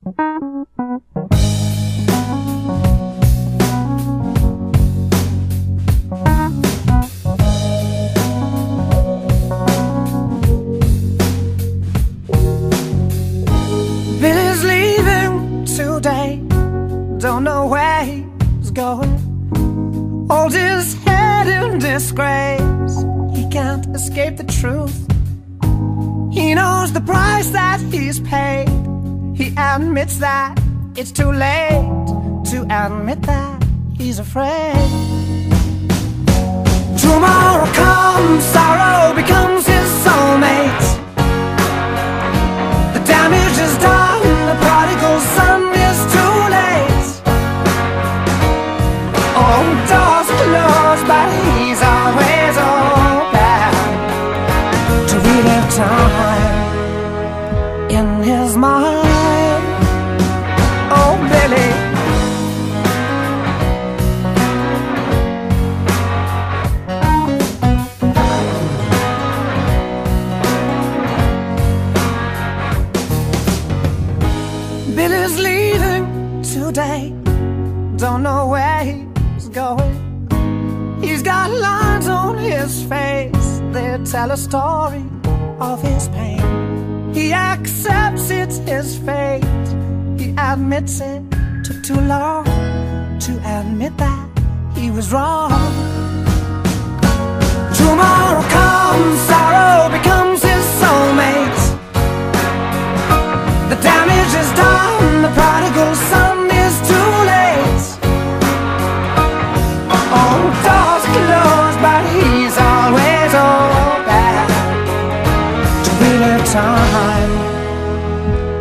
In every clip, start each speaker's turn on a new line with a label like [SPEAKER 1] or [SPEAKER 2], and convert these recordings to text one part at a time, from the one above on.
[SPEAKER 1] Billy's leaving today, don't know where he's going. Holds his head in disgrace, he can't escape the truth. He knows the price that he's paid. He admits that it's too late to admit that he's afraid. Tomorrow comes, sorrow becomes his soulmate. The damage is done, the prodigal son is too late. Oh, doors closed, but he's always open to relive time in his mind. Oh, Billy. Billy's leaving today, don't know where he's going. He's got lines on his face, they tell a story of his pain. He accepts it's his fate, he admits it took too long to admit that he was wrong. Tomorrow comes, sorrow becomes his soulmate. The damage is done, the prodigal son is too late. Oh, doors closed, but he's always open to relive time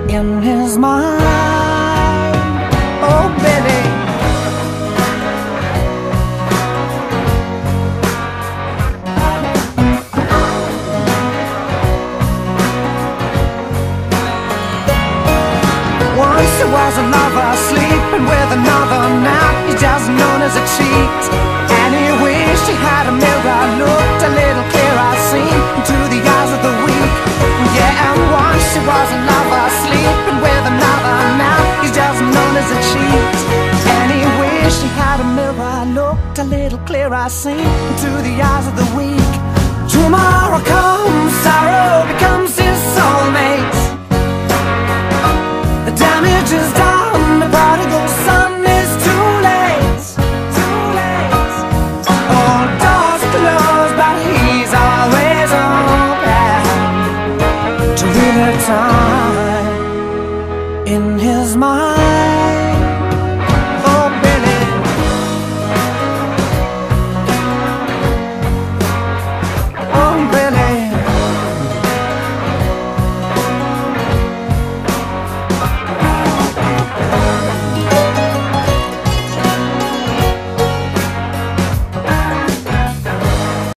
[SPEAKER 1] in his mind. Oh, Billy. Once he was a lover, sleeping with another. Now he's just known as a cheat. And he wished he had a mirror, looked a little clearer, seen into the eyes of the weak. Yeah, and once he was a lover, sleeping with another. Now he's just known as a cheat. And he wished he had a mirror, looked a little clearer, seen into the eyes of the weak. Tomorrow comes, sorrow becomes his soulmate. The damage is done, the prodigal son is too late. Too late. All doors closed, but he's always open to relive time in his mind.